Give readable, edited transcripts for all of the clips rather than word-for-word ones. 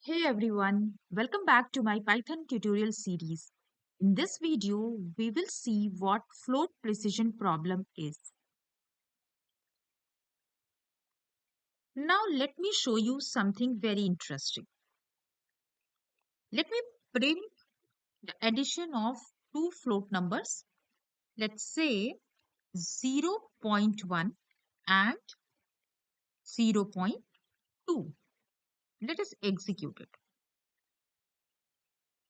Hey everyone, welcome back to my Python tutorial series. In this video, we will see what float precision problem is. Now let me show you something very interesting. Let me bring the addition of two float numbers. Let's say 0.1 and 0.2. Let us execute it.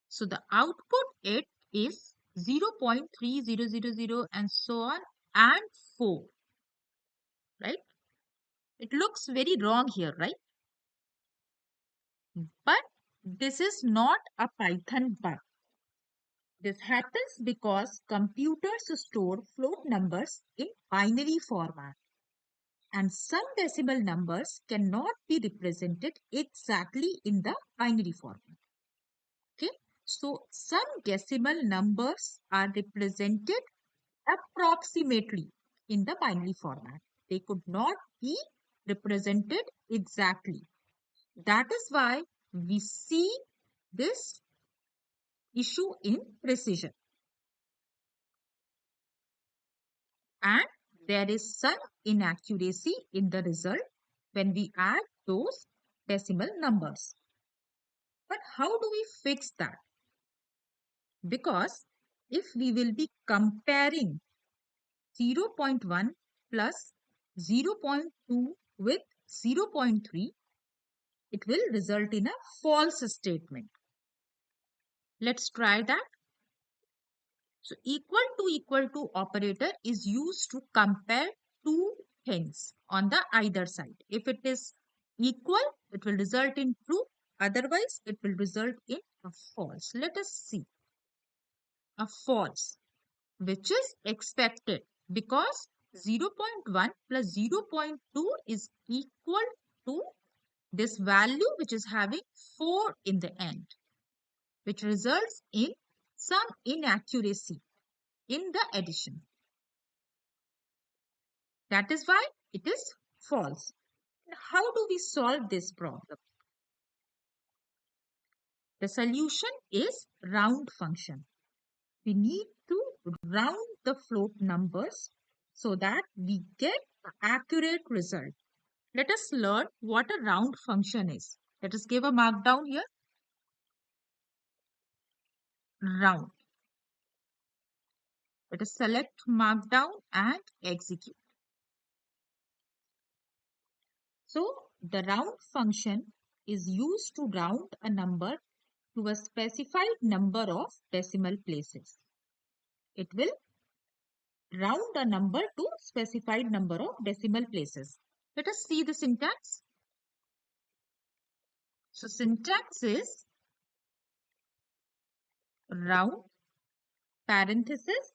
So the output it is 0.3000 and so on and 4, right? It looks very wrong here, right? But this is not a Python bug. This happens because computers store float numbers in binary format and some decimal numbers cannot be represented exactly in the binary format. Okay, so some decimal numbers are represented approximately in the binary format. They could not be represented exactly. That is why we see this issue in precision. And there is some inaccuracy in the result when we add those decimal numbers. But how do we fix that? Because if we will be comparing 0.1 plus 0.2 with 0.3, it will result in a false statement. Let's try that. So equal to operator is used to compare two things on the either side. If it is equal, it will result in true. Otherwise, it will result in a false. Let us see a false, which is expected because 0.1 plus 0.2 is equal to this value which is having 4 in the end, which results in some inaccuracy in the addition. That is why it is false. How do we solve this problem? The solution is round function. We need to round the float numbers so that we get an accurate result. Let us learn what a round function is. Let us give a markdown here. Round. Let us select markdown and execute. So the round function is used to round a number to a specified number of decimal places. It will round a number to specified number of decimal places. Let us see the syntax. So syntax is round parenthesis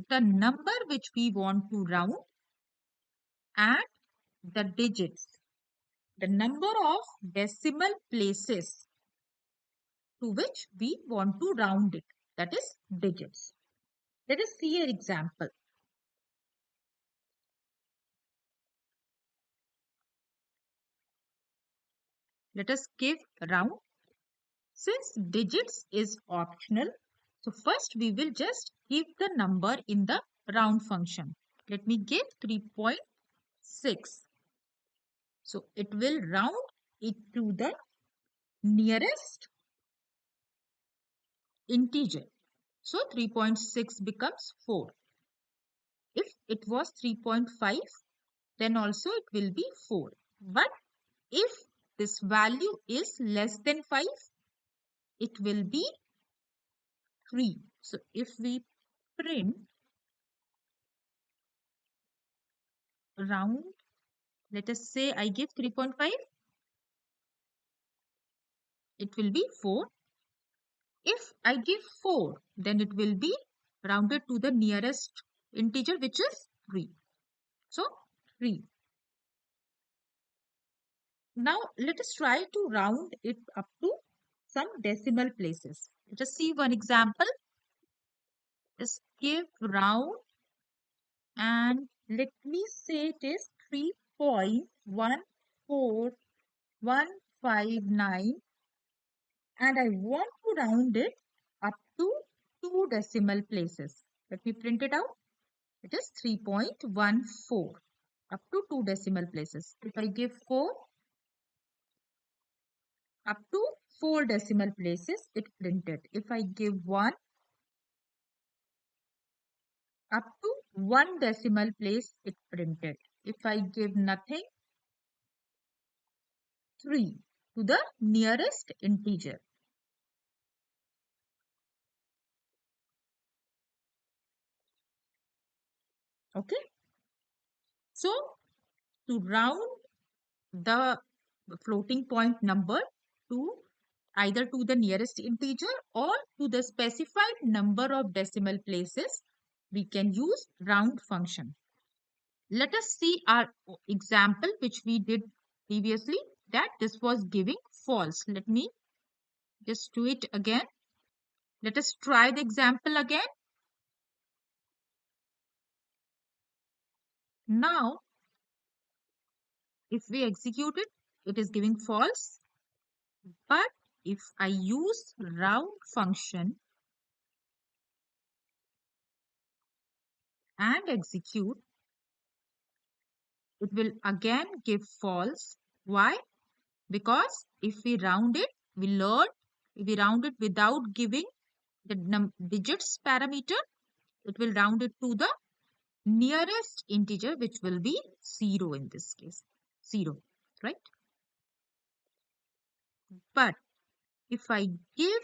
the number which we want to round and the digits, the number of decimal places to which we want to round it, that is digits. Let us see an example. Let us give round. Since digits is optional, so first we will just give the number in the round function. Let me give 3.6. So it will round it to the nearest integer. So 3.6 becomes 4. If it was 3.5, then also it will be 4. But if this value is less than 5, it will be 3. So if we print round, let us say I give 3.5, it will be 4. If I give 4, then it will be rounded to the nearest integer, which is 3. So 3. Now let us try to round it up to some decimal places. Let us see one example. Just give round and let me say it is 3.1414 3.59 and I want to round it up to 2 decimal places. Let me print it out. It is 3.14 up to 2 decimal places. If I give 4 up to 4 decimal places, it printed. If I give 1 up to 1 decimal place, it printed. If I give nothing, 3 to the nearest integer. Okay. So to round the floating point number to either to the nearest integer or to the specified number of decimal places, we can use round function. Let us see our example which we did previously, that this was giving false. Let me just do it again. Let us try the example again. Now, if we execute it, it is giving false. But if I use round function and execute, it will again give false. Why? Because if we round it, if we round it without giving the digits parameter, it will round it to the nearest integer, which will be 0 in this case. 0, right? But if I give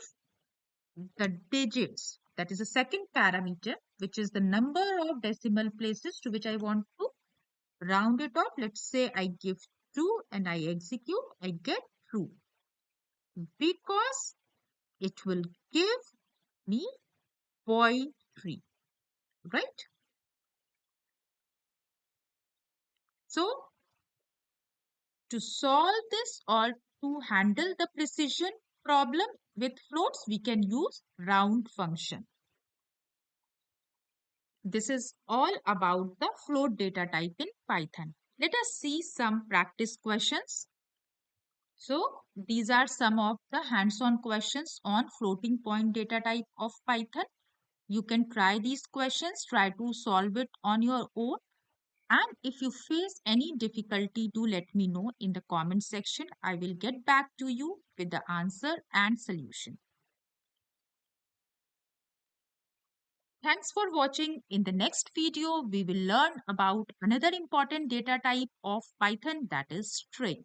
the digits, that is the second parameter, which is the number of decimal places to which I want to round it off. Let's say I give 2 and I execute, I get true because it will give me 0.3, right? So to solve this or to handle the precision problem with floats, we can use round function. This is all about the float data type in Python. Let us see some practice questions. So these are some of the hands-on questions on floating point data type of Python. You can try these questions, try to solve it on your own. And if you face any difficulty, do let me know in the comment section. I will get back to you with the answer and solution. Thanks for watching. In the next video, we will learn about another important data type of Python, that is string.